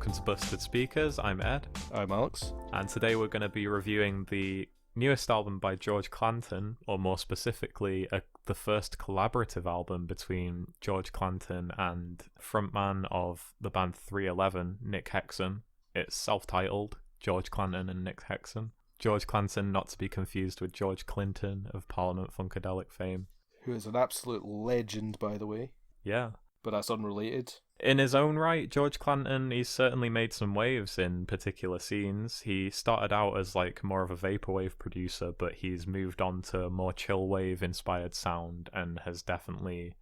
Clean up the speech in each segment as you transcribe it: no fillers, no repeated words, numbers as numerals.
welcome to Busted Speakers. I'm Ed. I'm Alex. And today we're going to be reviewing the newest album by George Clanton, or more specifically, the first collaborative album between George Clanton and frontman of the band 311, Nick Hexum. It's self-titled, George Clanton and Nick Hexum. George Clanton, not to be confused with George Clinton of Parliament Funkadelic fame. Who is an absolute legend, by the way. Yeah. But that's unrelated. In his own right, George Clanton, he's certainly made some waves in particular scenes. He started out as more of a vaporwave producer, but he's moved on to more chill wave inspired sound and has definitely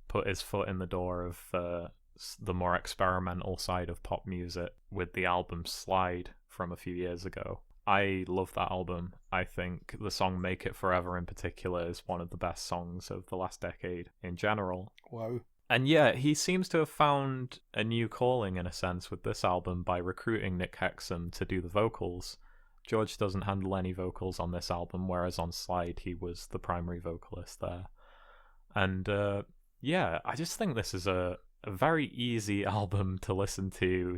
put his foot in the door of the more experimental side of pop music with the album Slide from a few years ago. I love that album. I think the song Make It Forever in particular is one of the best songs of the last decade in general. Wow. And yeah, he seems to have found a new calling in a sense with this album by recruiting Nick Hexum to do the vocals. George doesn't handle any vocals on this album, whereas on Slide he was the primary vocalist there. And yeah, I just think this is a very easy album to listen to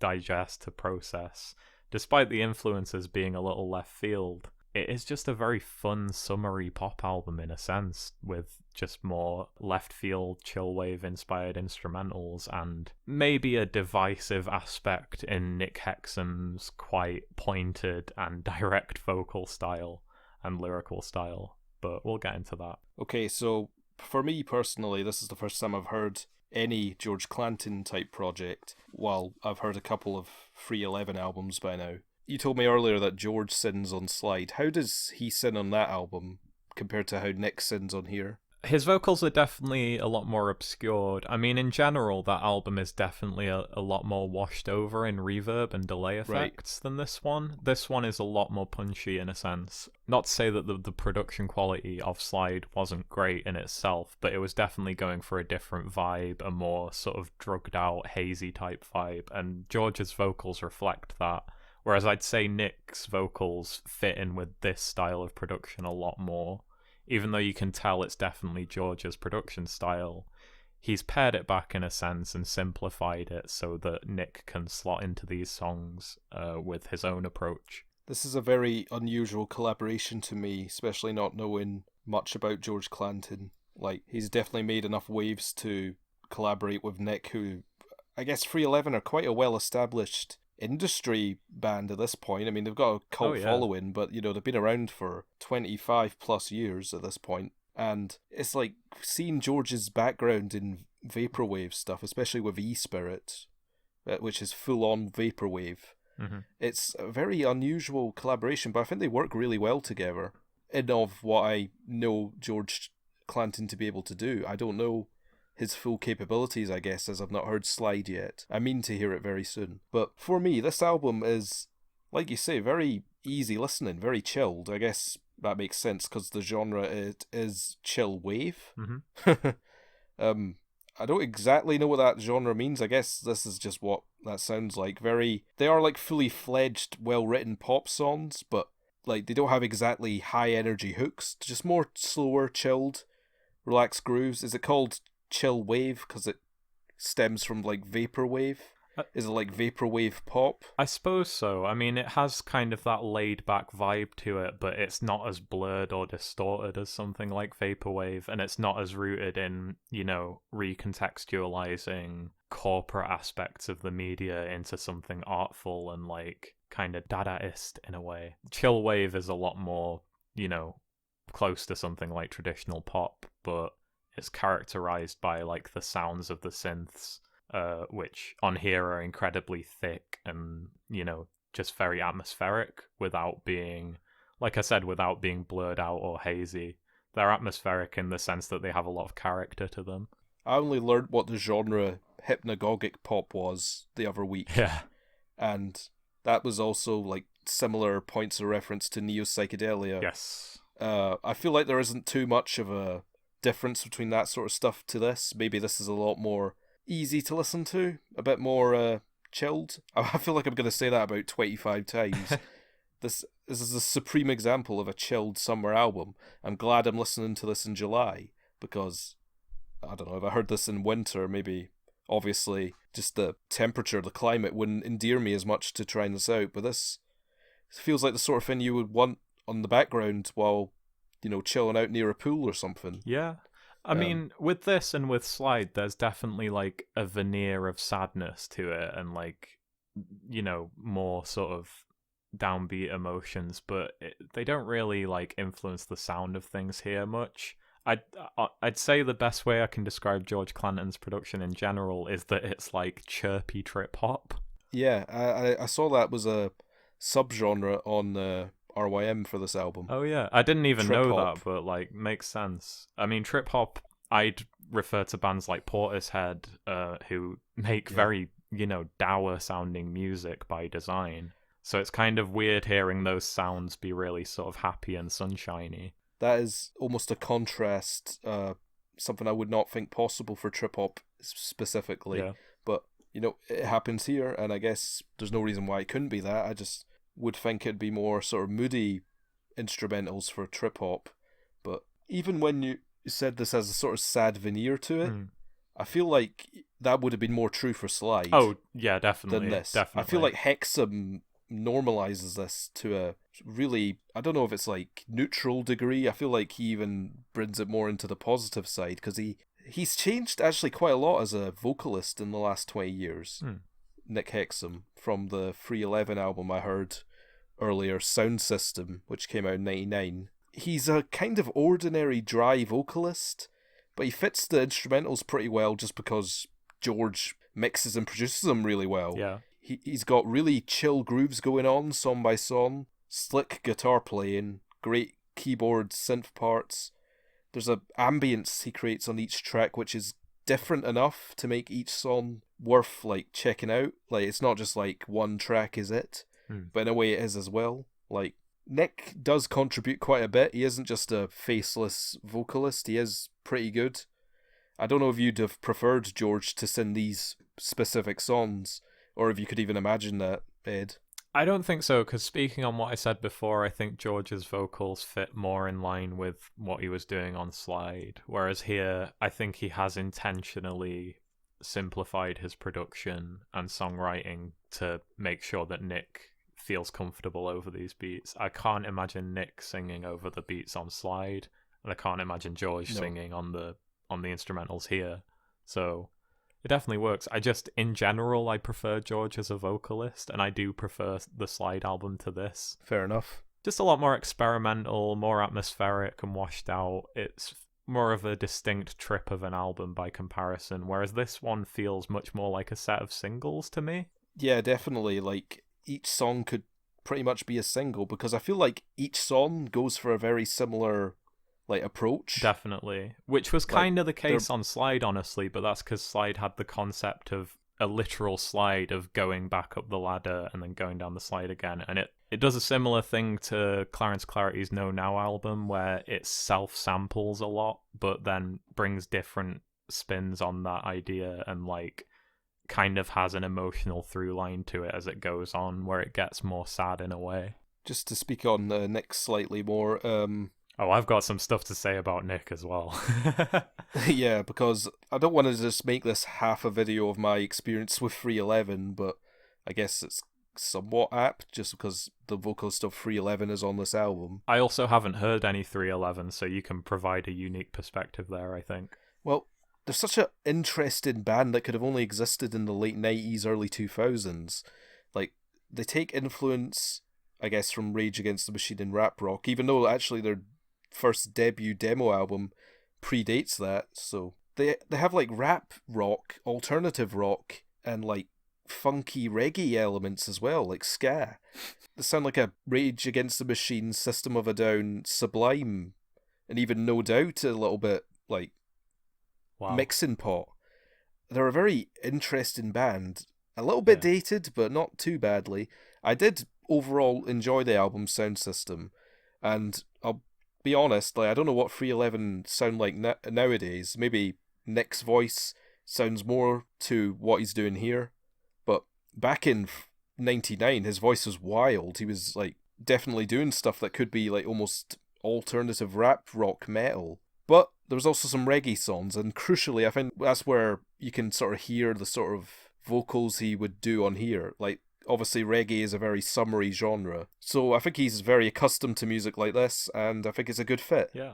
digest, to process. Despite the influences being a little left field, it is just a very fun, summery pop album in a sense, with just more left field, chill wave inspired instrumentals and maybe a divisive aspect in Nick Hexum's quite pointed and direct vocal style and lyrical style. But we'll get into that. Okay, so for me personally, this is the first time I've heard any George Clanton type project, while I've heard a couple of 311 albums by now. You told me earlier that George sings on Slide. How does he sing on that album compared to how Nick sings on here? His vocals are definitely a lot more obscured. I mean, in general, that album is definitely a lot more washed over in reverb and delay effects than this one. This one is a lot more punchy in a sense. Not to say that the production quality of Slide wasn't great in itself, but it was definitely going for a different vibe, a more sort of drugged out, hazy type vibe, and George's vocals reflect that. Whereas I'd say Nick's vocals fit in with this style of production a lot more. Even though you can tell it's definitely George's production style, he's pared it back in a sense and simplified it so that Nick can slot into these songs with his own approach. This is a very unusual collaboration to me, especially not knowing much about George Clanton. He's definitely made enough waves to collaborate with Nick, who I guess 311 are quite a well-established industry band at this point. I mean, they've got a cult following, but they've been around for 25 plus years at this point. And it's like seeing George's background in vaporwave stuff, especially with E-Spirit, which is full-on vaporwave. Mm-hmm. It's a very unusual collaboration, but I think they work really well together. And of what I know George Clanton to be able to do, I don't know his full capabilities, I guess, as I've not heard Slide yet. I mean to hear it very soon. But for me, this album is, like you say, very easy listening, very chilled. I guess that makes sense because the genre it is chill wave. Mm-hmm. I don't exactly know what that genre means. I guess this is just what that sounds like. They are fully fledged, well-written pop songs, but they don't have exactly high energy hooks. Just more slower, chilled, relaxed grooves. Is it called chill wave because it stems from vaporwave? Is it vaporwave pop? I suppose so. I mean, it has kind of that laid back vibe to it, but it's not as blurred or distorted as something like vaporwave, and it's not as rooted in recontextualizing corporate aspects of the media into something artful and kind of Dadaist in a way. Chill wave is a lot more close to something like traditional pop, but it's characterized by the sounds of the synths, which on here are incredibly thick and just very atmospheric without being, like I said, without being blurred out or hazy. They're atmospheric in the sense that they have a lot of character to them. I only learned what the genre hypnagogic pop was the other week. Yeah. And that was also similar points of reference to neo-psychedelia. Yes. I feel like there isn't too much of a difference between that sort of stuff to this. Maybe this is a lot more easy to listen to, a bit more chilled. I feel like I'm going to say that about 25 times. This is a supreme example of a chilled summer album. I'm glad I'm listening to this in July, because I don't know, if I heard this in winter, maybe obviously just the temperature, the climate wouldn't endear me as much to trying this out. But this feels like the sort of thing you would want on the background while, chilling out near a pool or something. Yeah. I mean, with this and with Slide, there's definitely like a veneer of sadness to it and like, more sort of downbeat emotions, but they don't really like influence the sound of things here much. I'd say the best way I can describe George Clanton's production in general is that it's like chirpy trip hop. Yeah, I saw that was a subgenre on RYM for this album. Oh yeah, I didn't even know Trip-hop. that, but like makes sense. I mean, trip hop, I'd refer to bands like Portishead, who make very, dour sounding music by design. So it's kind of weird hearing those sounds be really sort of happy and sunshiny. That is almost a contrast, something I would not think possible for trip hop specifically. Yeah. But, it happens here, and I guess there's no reason why it couldn't be that. I just would think it'd be more sort of moody instrumentals for trip hop. But even when you said this has a sort of sad veneer to it, I feel like that would have been more true for Slide. Oh, yeah, definitely. Than this. Definitely. I feel like Hexum normalizes this to a really, I don't know if it's like neutral degree. I feel like he even brings it more into the positive side because he's changed actually quite a lot as a vocalist in the last 20 years. Nick Hexum, from the 311 album I heard earlier, Sound System, which came out in 99. He's a kind of ordinary dry vocalist, but he fits the instrumentals pretty well just because George mixes and produces them really well. Yeah. He's got really chill grooves going on, song by song, slick guitar playing, great keyboard synth parts. There's a ambience he creates on each track which is different enough to make each song worth like checking out. Like it's not just like one track is it, but in a way it is as well. Like Nick does contribute quite a bit. He isn't just a faceless vocalist. He is pretty good. I don't know if you'd have preferred George to sing these specific songs, or if you could even imagine that, Ed. I don't think so, because speaking on what I said before, I think George's vocals fit more in line with what he was doing on Slide, whereas here, I think he has intentionally simplified his production and songwriting to make sure that Nick feels comfortable over these beats. I can't imagine Nick singing over the beats on Slide, and I can't imagine George singing on the instrumentals here. So it definitely works. In general, I prefer George as a vocalist, and I do prefer the Slide album to this. Fair enough. Just a lot more experimental, more atmospheric and washed out. It's more of a distinct trip of an album by comparison, whereas this one feels much more like a set of singles to me. Yeah, definitely. Like, each song could pretty much be a single, because I feel like each song goes for a very similar approach. Definitely. Which was kind of the case on Slide, honestly, but that's because Slide had the concept of a literal slide of going back up the ladder and then going down the slide again. And it does a similar thing to Clarence Clarity's No Now album, where it self-samples a lot, but then brings different spins on that idea and kind of has an emotional through line to it as it goes on, where it gets more sad in a way. Just to speak on Nick slightly more, Oh, I've got some stuff to say about Nick as well. Yeah, because I don't want to just make this half a video of my experience with 311, but I guess it's somewhat apt just because the vocalist of 311 is on this album. I also haven't heard any 311, so you can provide a unique perspective there, I think. Well, they're such an interesting band that could have only existed in the late 90s, early 2000s. They take influence, I guess, from Rage Against the Machine and rap rock, even though actually their first debut demo album predates that. So they have rap rock, alternative rock, and funky reggae elements as well, like ska. They sound like a Rage Against the Machine, System of a Down, Sublime, and even No Doubt a little bit Wow. mixing pot. They're a very interesting band. A little bit dated, but not too badly. I did overall enjoy the album's sound system, and I'll be honest, I don't know what 311 sound like nowadays. Maybe Nick's voice sounds more to what he's doing here, but back in 99, his voice was wild. He was definitely doing stuff that could be almost alternative rap rock metal. But there was also some reggae songs, and crucially, I think that's where you can sort of hear the sort of vocals he would do on here. Like, obviously reggae is a very summery genre, so I think he's very accustomed to music like this, and I think it's a good fit. Yeah.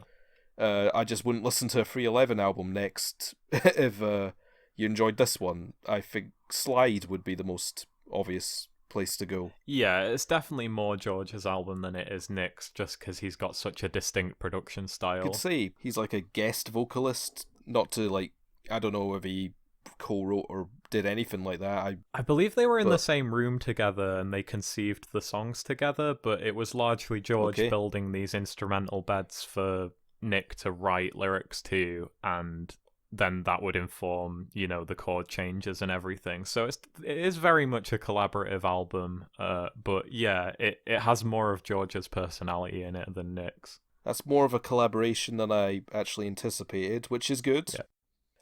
I just wouldn't listen to a 311 album next if you enjoyed this one. I think Slide would be the most obvious place to go. Yeah, it's definitely more George's album than it is Nick's, just because he's got such a distinct production I style. could say he's like a guest vocalist, not to like, I don't know if he co-wrote or did anything like that. I believe they were in the same room together and they conceived the songs together, but it was largely George building these instrumental beds for Nick to write lyrics to, and then that would inform, the chord changes and everything. So it is very much a collaborative album, but yeah, it has more of George's personality in it than Nick's. That's more of a collaboration than I actually anticipated, which is good. Yeah.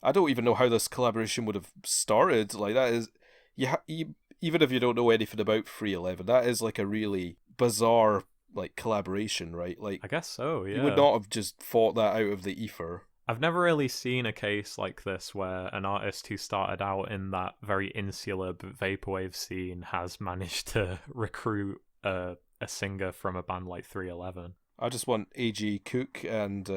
I don't even know how this collaboration would have started. Like, that is, even if you don't know anything about 311, that is like a really bizarre like collaboration, right? Like, I guess so, yeah. You would not have just thought that out of the ether. I've never really seen a case like this where an artist who started out in that very insular vaporwave scene has managed to recruit a singer from a band like 311. I just want A.G. Cook and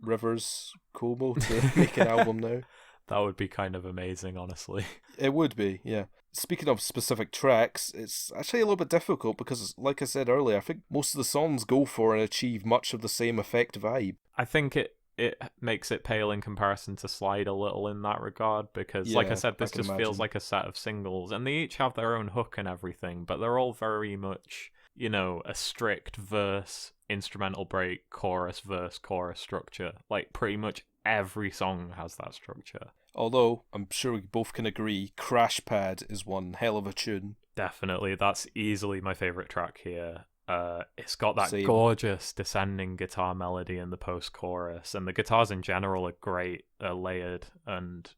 Rivers Cuomo to make an album now. That would be kind of amazing, honestly. It would be, yeah. Speaking of specific tracks, it's actually a little bit difficult because, like I said earlier, I think most of the songs go for and achieve much of the same effect vibe. I think it makes it pale in comparison to Slide a little in that regard because, like I said, this just feels like a set of singles, and they each have their own hook and everything, but they're all very much, a strict verse, instrumental break, chorus, verse, chorus structure. Like, pretty much every song has that structure. Although, I'm sure we both can agree, Crash Pad is one hell of a tune. Definitely, that's easily my favourite track here. It's got that gorgeous descending guitar melody in the post-chorus, and the guitars in general are great, layered, and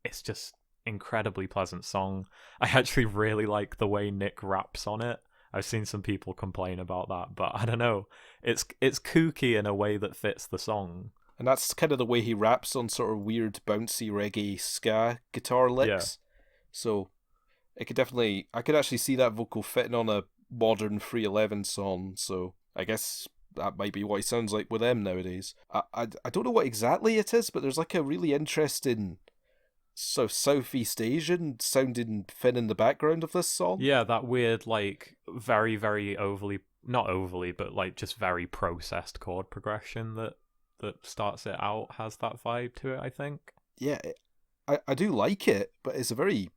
it's just incredibly pleasant song. I actually really like the way Nick raps on it. I've seen some people complain about that, but I don't know. It's kooky in a way that fits the song. And that's kind of the way he raps on sort of weird, bouncy reggae ska guitar licks. Yeah. So I could actually see that vocal fitting on a modern 311 song. So I guess that might be what he sounds like with them nowadays. I don't know what exactly it is, but there's like a really interesting Southeast Asian sounding thing in the background of this song. Yeah, that weird, like, very, very not overly, but like just very processed chord progression that starts it out has that vibe to it, I think. Yeah, I do like it, but it's a very...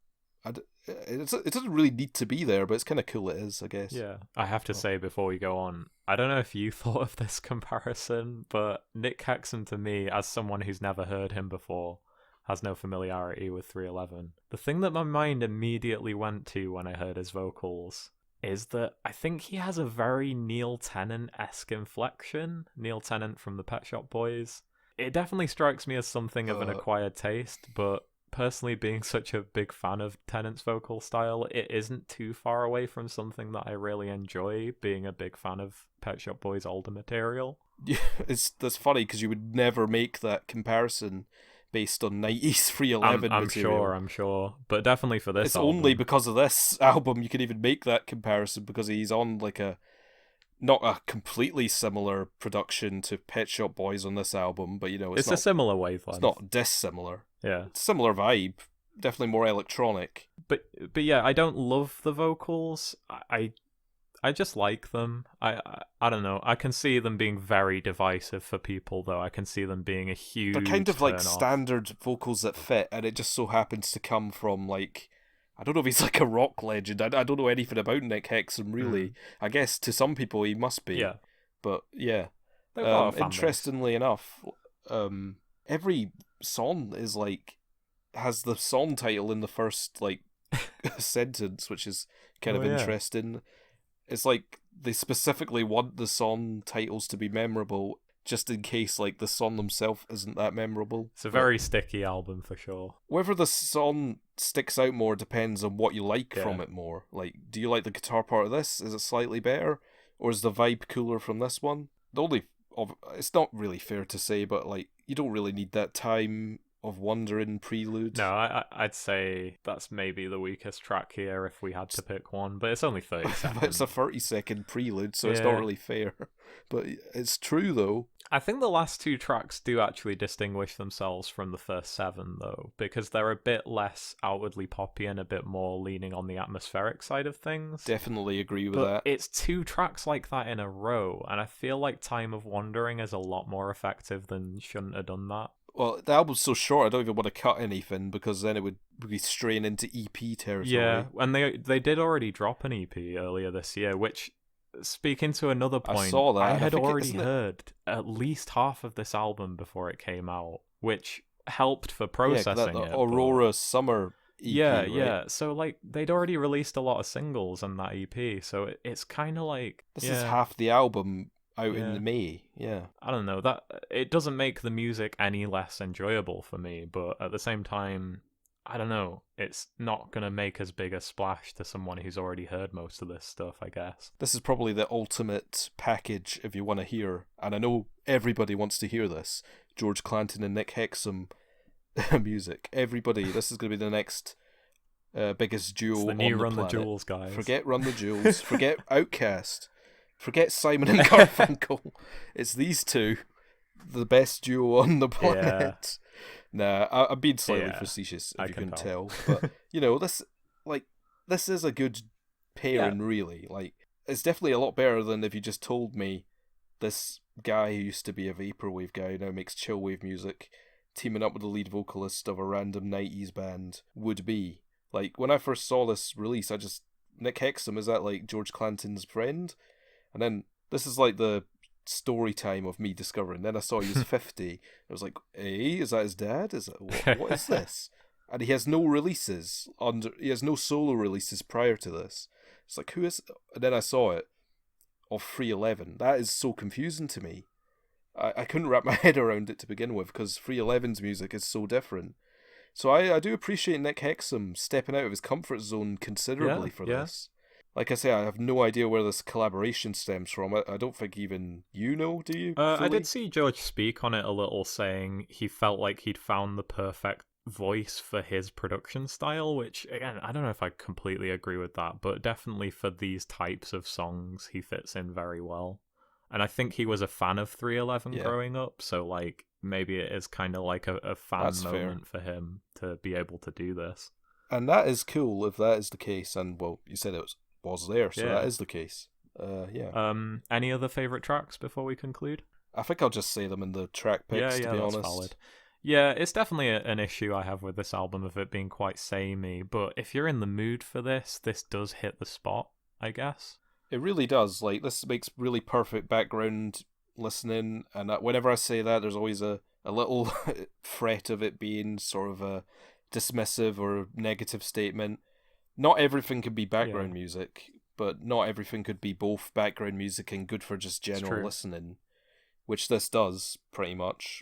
it doesn't really need to be there, but it's kind of cool it is, I guess. Yeah, I have to say before we go on, I don't know if you thought of this comparison, but Nick Hexum, to me, as someone who's never heard him before, has no familiarity with 311. The thing that my mind immediately went to when I heard his vocals is that I think he has a very Neil Tennant-esque inflection. Neil Tennant from the Pet Shop Boys. It definitely strikes me as something of an acquired taste, but personally being such a big fan of Tennant's vocal style, it isn't too far away from something that I really enjoy, being a big fan of Pet Shop Boys' older material. Yeah, that's funny because you would never make that comparison based on 90s 311 material. I'm sure. But definitely for this album. It's only because of this album you can even make that comparison, because he's on like not a completely similar production to Pet Shop Boys on this album, but it's not a similar wavelength. It's not dissimilar. Yeah. It's similar vibe. Definitely more electronic. But yeah, I don't love the vocals. I just like them. I don't know. I can see them being very divisive for people, though. I can see them being a huge... They're kind of like turn-off. Standard vocals that fit, and it just so happens to come from, like... I don't know if he's like a rock legend. I don't know anything about Nick Hexum, really. I guess to some people he must be. Yeah. But, yeah. Interestingly enough, every song is like... has the song title in the first, like, sentence, which is kind of interesting. It's like they specifically want the song titles to be memorable, just in case like the song themselves isn't that memorable. It's a very sticky album for sure. Whether the song sticks out more depends on what you like from it more. Like, do you like the guitar part of this? Is it slightly better? Or is the vibe cooler from this one? It's not really fair to say, but like, you don't really need that time of Wandering prelude. No, I'd say that's maybe the weakest track here if we had to pick one, but it's only 30 seconds. It's a 30-second prelude, so it's Yeah. not really fair. But it's true, though. I think the last two tracks do actually distinguish themselves from the first 7, though, because they're a bit less outwardly poppy and a bit more leaning on the atmospheric side of things. Definitely agree with But that. it's 2 tracks like that in a row, and I feel like Time of Wandering is a lot more effective than Shouldn't Have Done That. Well, the album's so short, I don't even want to cut anything, because then it would be straying into EP territory. Yeah, and they did already drop an EP earlier this year, which, speaking to another point, I saw that. I had think already heard at least half of this album before it came out, which helped for processing the it. Aurora Summer EP, yeah, right? yeah. So like they'd already released a lot of singles on that EP, so it's kind of like This is half the album out Yeah. in May. Yeah. I don't know, that it doesn't make the music any less enjoyable for me, but at the same time, I don't know, it's not gonna make as big a splash to someone who's already heard most of this stuff, I guess. This is probably the ultimate package if you want to hear, and I know everybody wants to hear this, George Clanton and Nick Hexum music. Everybody, this is going to be the next biggest duo It's the on new the Run planet. the Jewels guys. Forget Run the Jewels, forget Outkast, forget Simon and Garfunkel. It's these two, the best duo on the planet. Nah, I'm being slightly facetious, if I you can can tell. tell. But, you know, this is a good pairing, really. Like, it's definitely a lot better than if you just told me this guy who used to be a vaporwave guy now makes chillwave music, teaming up with the lead vocalist of a random 90s band would be. Like, when I first saw this release, Nick Hexum, is that like George Clanton's friend? And then this is like the story time of me discovering. Then I saw he was 50. I was like, hey, is that his dad? What is this? And he has no releases he has no solo releases prior to this. It's like, who is? And then I saw it of 311. That is so confusing to me. I couldn't wrap my head around it to begin with, because 311's music is so different. So I do appreciate Nick Hexum stepping out of his comfort zone considerably for this. Like I say, I have no idea where this collaboration stems from. I don't think even you know, do you? I did see George speak on it a little, saying he felt like he'd found the perfect voice for his production style, which, again, I don't know if I completely agree with that, but definitely for these types of songs, he fits in very well. And I think he was a fan of 311 growing up, so like maybe it is kind of like a fan That's moment for him to be able to do this. And that is cool if that is the case. And, well, you said it was there, so that is the case. Any other favourite tracks before we conclude? I think I'll just say them in the track picks, to be honest. Valid. Yeah, it's definitely an issue I have with this album of it being quite samey, but if you're in the mood for this does hit the spot, I guess. It really does. Like, this makes really perfect background listening, and whenever I say that, there's always a little fret of it being sort of a dismissive or negative statement. Not everything can be background music, but not everything could be both background music and good for just general listening, which this does, pretty much.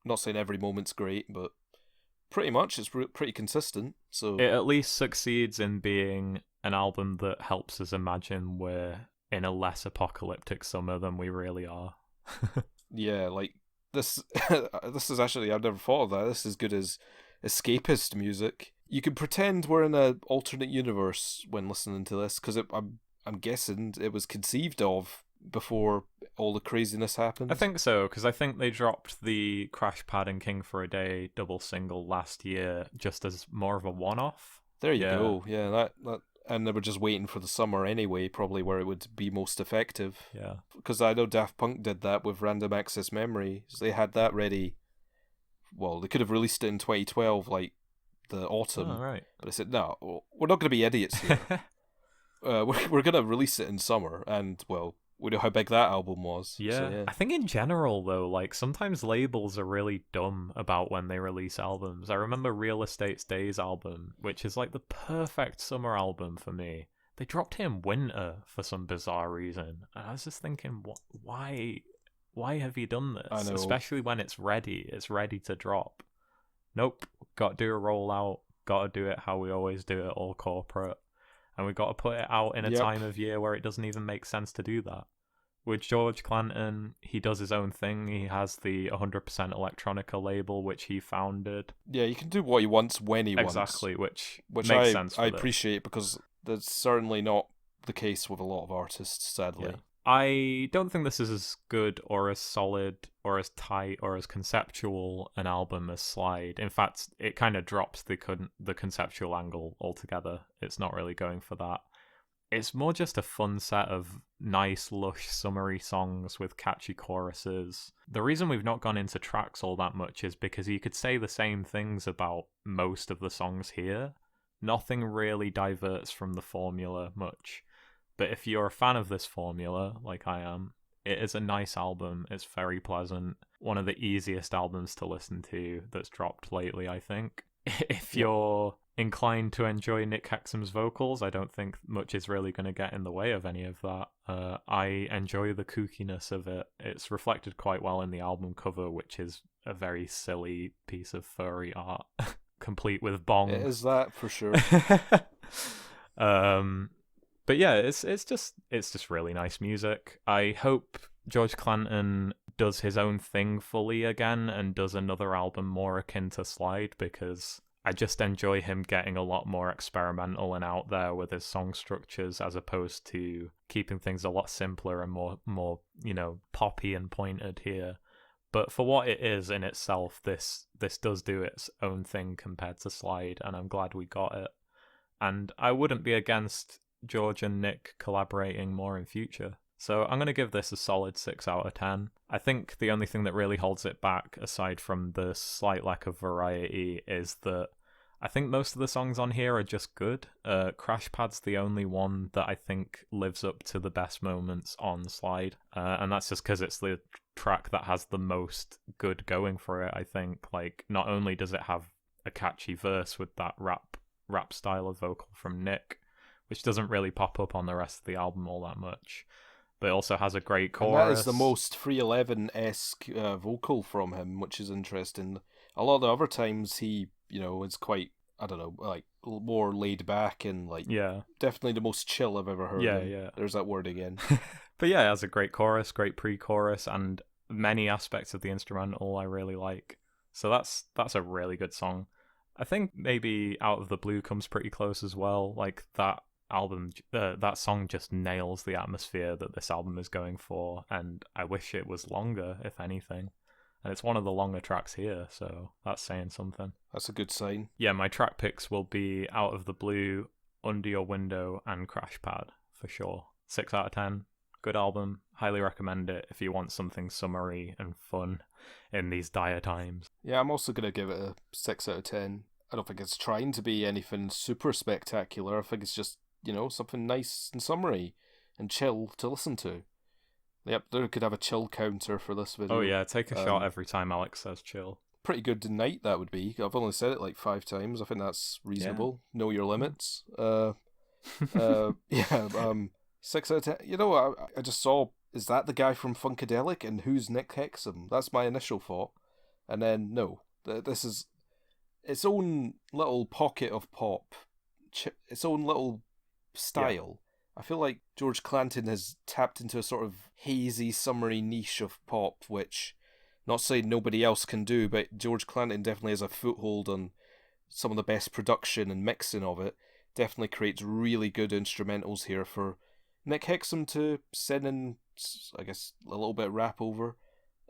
Not saying every moment's great, but pretty much it's pretty consistent. So it at least succeeds in being an album that helps us imagine we're in a less apocalyptic summer than we really are. Yeah, like this this is actually, I've never thought of that. This is good as escapist music. You can pretend we're in an alternate universe when listening to this, because I'm guessing it was conceived of before all the craziness happened. I think so, because I think they dropped the Crash Pad and King for a Day double single last year just as more of a one-off. There you go. Yeah, that and they were just waiting for the summer anyway, probably where it would be most effective. Yeah. Because I know Daft Punk did that with Random Access Memory. So they had that ready. Well, they could have released it in 2012, like the autumn. Oh, right. But I said, no, we're not going to be idiots here. We're going to release it in summer, and, well, we know how big that album was. Yeah. So, yeah. I think in general, though, like, sometimes labels are really dumb about when they release albums. I remember Real Estate's Days album, which is like the perfect summer album for me. They dropped it in winter for some bizarre reason. And I was just thinking, why have you done this? I know. Especially when it's ready to drop. Nope, got to do a rollout, got to do it how we always do it, all corporate. And we got to put it out in a time of year where it doesn't even make sense to do that. with George Clanton, he does his own thing. He has the 100% Electronica label, which he founded. Yeah, he can do what he wants when he wants. Exactly, which makes I, sense for I this. appreciate, because that's certainly not the case with a lot of artists, sadly. Yeah. I don't think this is as good or as solid or as tight or as conceptual an album as Slide. In fact, it kind of drops the conceptual angle altogether. It's not really going for that. It's more just a fun set of nice, lush, summery songs with catchy choruses. The reason we've not gone into tracks all that much is because you could say the same things about most of the songs here. Nothing really diverts from the formula much. But if you're a fan of this formula, like I am, it is a nice album. It's very pleasant. One of the easiest albums to listen to that's dropped lately, I think. If you're inclined to enjoy Nick Hexum's vocals, I don't think much is really going to get in the way of any of that. I enjoy the kookiness of it. It's reflected quite well in the album cover, which is a very silly piece of furry art, complete with bong. It is that, for sure. But yeah, it's just really nice music. I hope George Clanton does his own thing fully again and does another album more akin to Slide, because I just enjoy him getting a lot more experimental and out there with his song structures, as opposed to keeping things a lot simpler and more poppy and pointed here. But for what it is in itself, this does do its own thing compared to Slide, and I'm glad we got it. And I wouldn't be against George and Nick collaborating more in future. So I'm going to give this a solid 6 out of 10. I think the only thing that really holds it back, aside from the slight lack of variety, is that I think most of the songs on here are just good. Crash Pad's the only one that I think lives up to the best moments on Slide. And that's just because it's the track that has the most good going for it, I think. Like, not only does it have a catchy verse with that rap style of vocal from Nick, which doesn't really pop up on the rest of the album all that much, but it also has a great chorus. And that is the most 311-esque vocal from him, which is interesting. A lot of the other times he, is quite, I don't know, like more laid back and definitely the most chill I've ever heard. Yeah. There's that word again. But yeah, it has a great chorus, great pre-chorus, and many aspects of the instrumental I really like. So that's a really good song. I think maybe Out of the Blue comes pretty close as well. Like that song just nails the atmosphere that this album is going for, and I wish it was longer, if anything. And it's one of the longer tracks here, so that's saying something. That's a good sign. Yeah, my track picks will be Out of the Blue, Under Your Window, and Crash Pad, for sure. 6 out of 10. Good album. Highly recommend it if you want something summery and fun in these dire times. Yeah, I'm also going to give it a 6 out of 10. I don't think it's trying to be anything super spectacular. I think it's just, something nice and summery and chill to listen to. Yep, they could have a chill counter for this video. Oh yeah, take a shot every time Alex says chill. Pretty good tonight, that would be. I've only said it like 5 times. I think that's reasonable. Yeah. Know your limits. 6 out of 10. I just saw, is that the guy from Funkadelic, and who's Nick Hexum? That's my initial thought. And then, no. This is its own little pocket of pop. Its own little style. Yeah. I feel like George Clanton has tapped into a sort of hazy, summery niche of pop, which, not saying nobody else can do, but George Clanton definitely has a foothold on some of the best production and mixing of it. Definitely creates really good instrumentals here for Nick Hexum to send in, I guess, a little bit of rap over.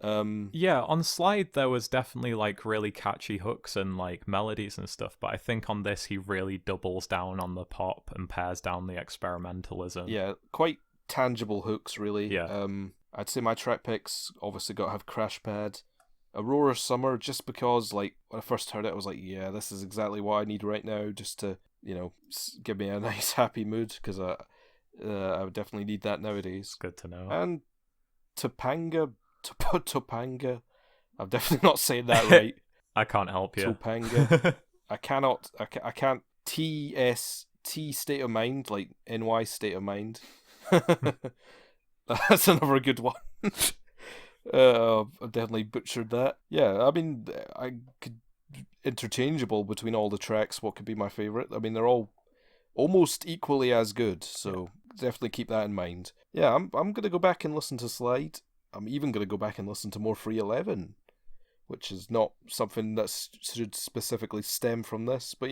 Yeah, on Slide there was definitely like really catchy hooks and like melodies and stuff, but I think on this he really doubles down on the pop and pares down the experimentalism. Yeah, quite tangible hooks, really. Yeah. I'd say my track picks obviously got to have Crash Pad, Aurora Summer, just because like when I first heard it I was like, yeah, this is exactly what I need right now, just to give me a nice happy mood, because I would definitely need that nowadays. It's good to know. And Topanga. I'm definitely not saying that right. I can't help you. Topanga. I can't. TST state of mind, like NY state of mind. That's another good one. I've definitely butchered that. Yeah, I mean, I could interchangeable between all the tracks. What could be my favorite? I mean, they're all almost equally as good. So definitely keep that in mind. Yeah, I'm gonna go back and listen to Slide. I'm even gonna go back and listen to more Free 11, which is not something that should specifically stem from this, but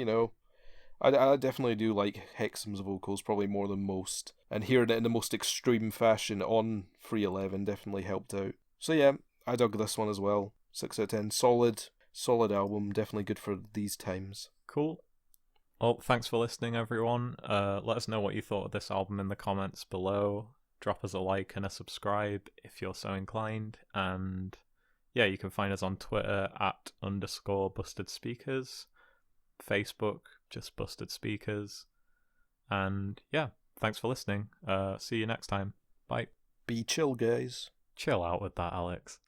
I definitely do like Hexum's vocals probably more than most, and hearing it in the most extreme fashion on Free 11 definitely helped out. So yeah, I dug this one as well. 6 out of 10. Solid album, definitely good for these times. Cool. Well, thanks for listening, everyone. Let us know what you thought of this album in the comments below. Drop us a like and a subscribe if you're so inclined. And yeah, you can find us on Twitter at _BustedSpeakers, Facebook, just Busted Speakers. And yeah, thanks for listening. See you next time. Bye. Be chill, guys. Chill out with that, Alex.